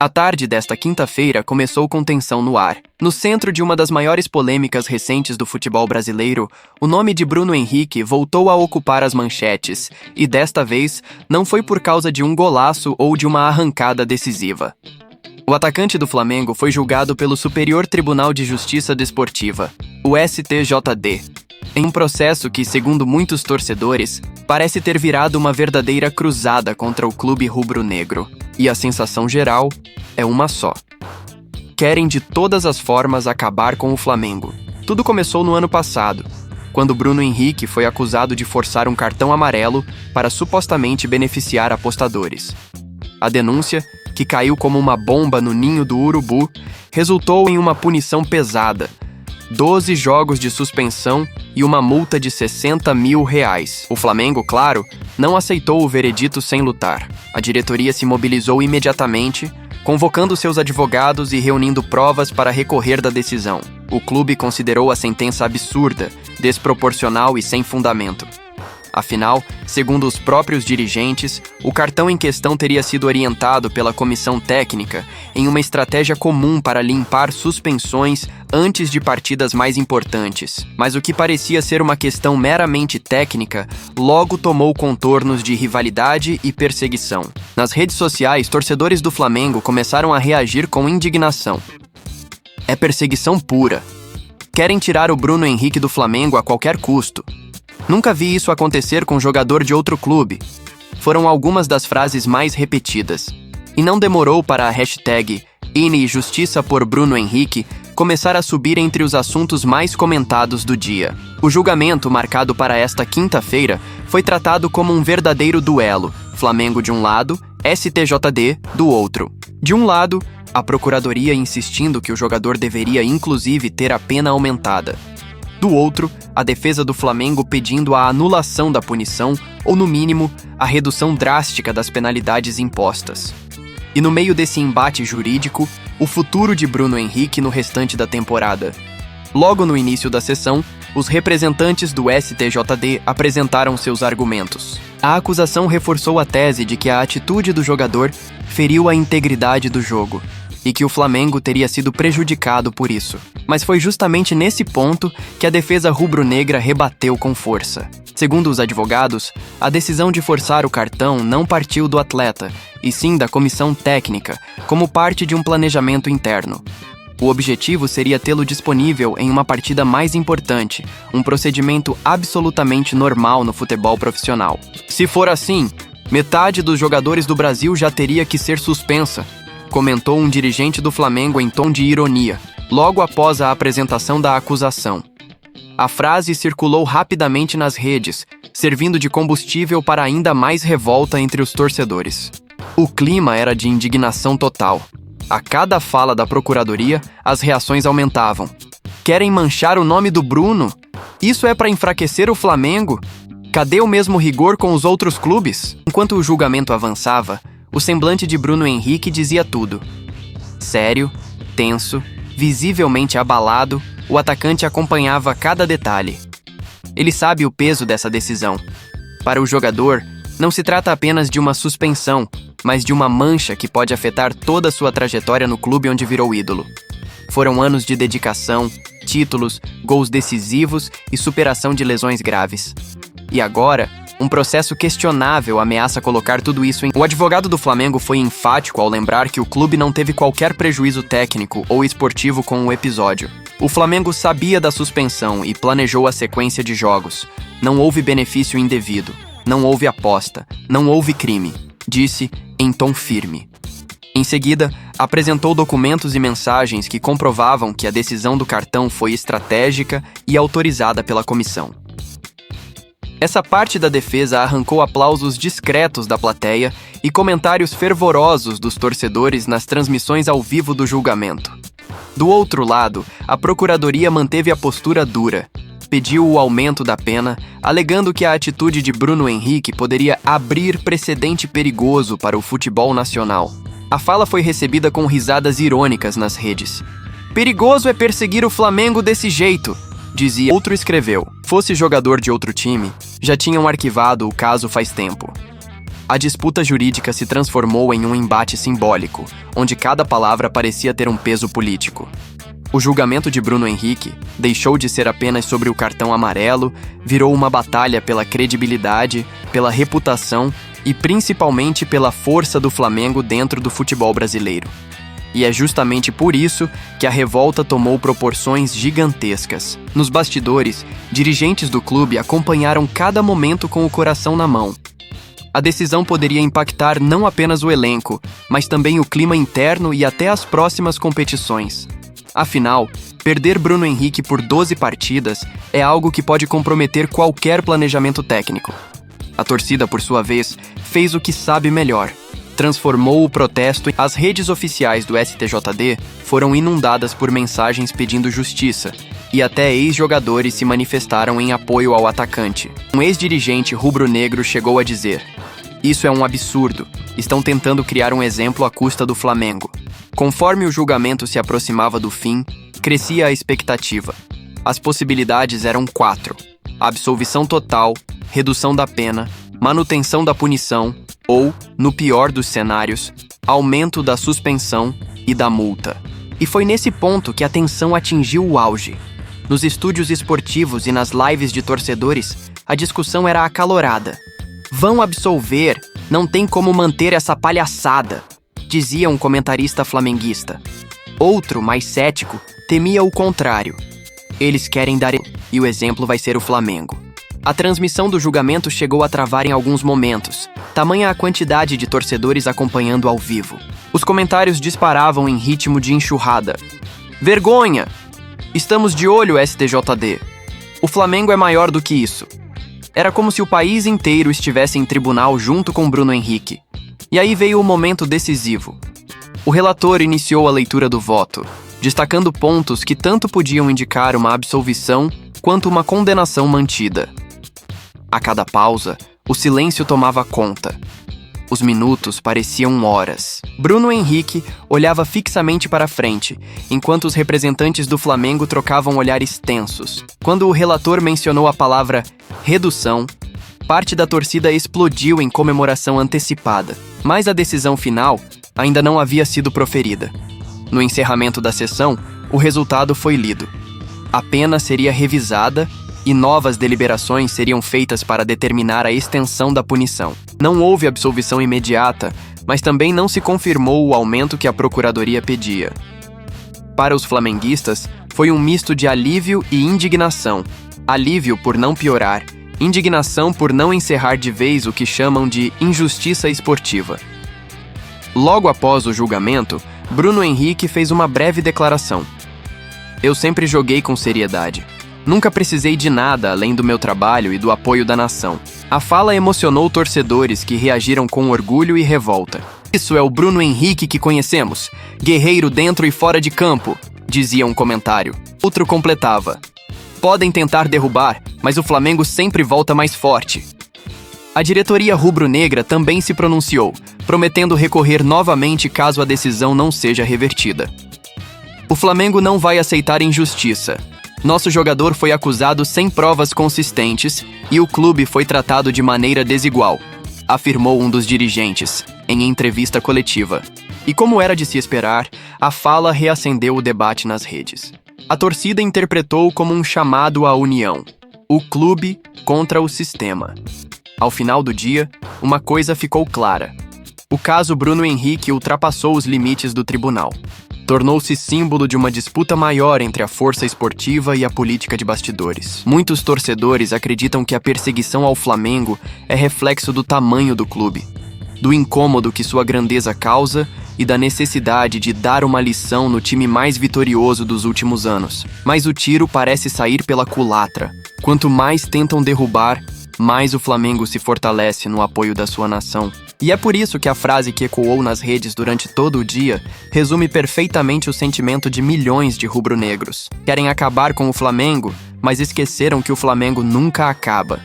A tarde desta quinta-feira começou com tensão no ar. No centro de uma das maiores polêmicas recentes do futebol brasileiro, o nome de Bruno Henrique voltou a ocupar as manchetes, e desta vez não foi por causa de um golaço ou de uma arrancada decisiva. O atacante do Flamengo foi julgado pelo Superior Tribunal de Justiça Desportiva, o STJD, em um processo que, segundo muitos torcedores, parece ter virado uma verdadeira cruzada contra o clube rubro-negro. E a sensação geral é uma só. Querem de todas as formas acabar com o Flamengo. Tudo começou no ano passado, quando Bruno Henrique foi acusado de forçar um cartão amarelo para supostamente beneficiar apostadores. A denúncia, que caiu como uma bomba no ninho do urubu, resultou em uma punição pesada: 12 jogos de suspensão e uma multa de R$60 mil. O Flamengo, claro, não aceitou o veredito sem lutar. A diretoria se mobilizou imediatamente, convocando seus advogados e reunindo provas para recorrer da decisão. O clube considerou a sentença absurda, desproporcional e sem fundamento. Afinal, segundo os próprios dirigentes, o cartão em questão teria sido orientado pela comissão técnica em uma estratégia comum para limpar suspensões antes de partidas mais importantes. Mas o que parecia ser uma questão meramente técnica, logo tomou contornos de rivalidade e perseguição. Nas redes sociais, torcedores do Flamengo começaram a reagir com indignação. É perseguição pura. Querem tirar o Bruno Henrique do Flamengo a qualquer custo. Nunca vi isso acontecer com jogador de outro clube. Foram algumas das frases mais repetidas. E não demorou para a hashtag #Justiça por Bruno Henrique começar a subir entre os assuntos mais comentados do dia. O julgamento, marcado para esta quinta-feira, foi tratado como um verdadeiro duelo. Flamengo de um lado, STJD do outro. De um lado, a Procuradoria insistindo que o jogador deveria inclusive ter a pena aumentada. Do outro, a defesa do Flamengo pedindo a anulação da punição ou, no mínimo, a redução drástica das penalidades impostas. E no meio desse embate jurídico, o futuro de Bruno Henrique no restante da temporada. Logo no início da sessão, os representantes do STJD apresentaram seus argumentos. A acusação reforçou a tese de que a atitude do jogador feriu a integridade do jogo e que o Flamengo teria sido prejudicado por isso. Mas foi justamente nesse ponto que a defesa rubro-negra rebateu com força. Segundo os advogados, a decisão de forçar o cartão não partiu do atleta, e sim da comissão técnica, como parte de um planejamento interno. O objetivo seria tê-lo disponível em uma partida mais importante, um procedimento absolutamente normal no futebol profissional. Se for assim, metade dos jogadores do Brasil já teria que ser suspensa, comentou um dirigente do Flamengo em tom de ironia, logo após a apresentação da acusação. A frase circulou rapidamente nas redes, servindo de combustível para ainda mais revolta entre os torcedores. O clima era de indignação total. A cada fala da Procuradoria, as reações aumentavam. Querem manchar o nome do Bruno? Isso é para enfraquecer o Flamengo? Cadê o mesmo rigor com os outros clubes? Enquanto o julgamento avançava, o semblante de Bruno Henrique dizia tudo. Sério, tenso, visivelmente abalado, o atacante acompanhava cada detalhe. Ele sabe o peso dessa decisão. Para o jogador, não se trata apenas de uma suspensão, mas de uma mancha que pode afetar toda a sua trajetória no clube onde virou ídolo. Foram anos de dedicação, títulos, gols decisivos e superação de lesões graves. E agora, um processo questionável ameaça colocar tudo isso em... O advogado do Flamengo foi enfático ao lembrar que o clube não teve qualquer prejuízo técnico ou esportivo com o episódio. O Flamengo sabia da suspensão e planejou a sequência de jogos. Não houve benefício indevido, não houve aposta, não houve crime, disse em tom firme. Em seguida, apresentou documentos e mensagens que comprovavam que a decisão do cartão foi estratégica e autorizada pela comissão. Essa parte da defesa arrancou aplausos discretos da plateia e comentários fervorosos dos torcedores nas transmissões ao vivo do julgamento. Do outro lado, a Procuradoria manteve a postura dura. Pediu o aumento da pena, alegando que a atitude de Bruno Henrique poderia abrir precedente perigoso para o futebol nacional. A fala foi recebida com risadas irônicas nas redes. Perigoso é perseguir o Flamengo desse jeito, dizia. Outro escreveu: fosse jogador de outro time, já tinham arquivado o caso faz tempo. A disputa jurídica se transformou em um embate simbólico, onde cada palavra parecia ter um peso político. O julgamento de Bruno Henrique deixou de ser apenas sobre o cartão amarelo, virou uma batalha pela credibilidade, pela reputação e principalmente pela força do Flamengo dentro do futebol brasileiro. E é justamente por isso que a revolta tomou proporções gigantescas. Nos bastidores, dirigentes do clube acompanharam cada momento com o coração na mão. A decisão poderia impactar não apenas o elenco, mas também o clima interno e até as próximas competições. Afinal, perder Bruno Henrique por 12 partidas é algo que pode comprometer qualquer planejamento técnico. A torcida, por sua vez, fez o que sabe melhor. Transformou o protesto. As redes oficiais do STJD foram inundadas por mensagens pedindo justiça, e até ex-jogadores se manifestaram em apoio ao atacante. Um ex-dirigente rubro-negro chegou a dizer: "Isso é um absurdo. Estão tentando criar um exemplo à custa do Flamengo." Conforme o julgamento se aproximava do fim, crescia a expectativa. As possibilidades eram 4: absolvição total, redução da pena, manutenção da punição ou, no pior dos cenários, aumento da suspensão e da multa. E foi nesse ponto que a tensão atingiu o auge. Nos estúdios esportivos e nas lives de torcedores, a discussão era acalorada. "Vão absolver, não tem como manter essa palhaçada", dizia um comentarista flamenguista. Outro, mais cético, temia o contrário. "Eles querem dar e o exemplo vai ser o Flamengo." A transmissão do julgamento chegou a travar em alguns momentos, tamanha a quantidade de torcedores acompanhando ao vivo. Os comentários disparavam em ritmo de enxurrada. "Vergonha! Estamos de olho, STJD. O Flamengo é maior do que isso." Era como se o país inteiro estivesse em tribunal junto com Bruno Henrique. E aí veio o momento decisivo. O relator iniciou a leitura do voto, destacando pontos que tanto podiam indicar uma absolvição quanto uma condenação mantida. A cada pausa, o silêncio tomava conta. Os minutos pareciam horas. Bruno Henrique olhava fixamente para frente, enquanto os representantes do Flamengo trocavam olhares tensos. Quando o relator mencionou a palavra redução, parte da torcida explodiu em comemoração antecipada. Mas a decisão final ainda não havia sido proferida. No encerramento da sessão, o resultado foi lido. A pena seria revisada e novas deliberações seriam feitas para determinar a extensão da punição. Não houve absolvição imediata, mas também não se confirmou o aumento que a Procuradoria pedia. Para os flamenguistas, foi um misto de alívio e indignação. Alívio por não piorar, indignação por não encerrar de vez o que chamam de injustiça esportiva. Logo após o julgamento, Bruno Henrique fez uma breve declaração. "Eu sempre joguei com seriedade. Nunca precisei de nada além do meu trabalho e do apoio da nação." A fala emocionou torcedores que reagiram com orgulho e revolta. "Isso é o Bruno Henrique que conhecemos, guerreiro dentro e fora de campo", dizia um comentário. Outro completava: "Podem tentar derrubar, mas o Flamengo sempre volta mais forte." A diretoria rubro-negra também se pronunciou, prometendo recorrer novamente caso a decisão não seja revertida. "O Flamengo não vai aceitar injustiça. Nosso jogador foi acusado sem provas consistentes e o clube foi tratado de maneira desigual", afirmou um dos dirigentes, em entrevista coletiva. E como era de se esperar, a fala reacendeu o debate nas redes. A torcida interpretou como um chamado à união. O clube contra o sistema. Ao final do dia, uma coisa ficou clara. O caso Bruno Henrique ultrapassou os limites do tribunal. Tornou-se símbolo de uma disputa maior entre a força esportiva e a política de bastidores. Muitos torcedores acreditam que a perseguição ao Flamengo é reflexo do tamanho do clube, do incômodo que sua grandeza causa e da necessidade de dar uma lição no time mais vitorioso dos últimos anos. Mas o tiro parece sair pela culatra. Quanto mais tentam derrubar, mais o Flamengo se fortalece no apoio da sua nação. E é por isso que a frase que ecoou nas redes durante todo o dia resume perfeitamente o sentimento de milhões de rubro-negros. Querem acabar com o Flamengo, mas esqueceram que o Flamengo nunca acaba.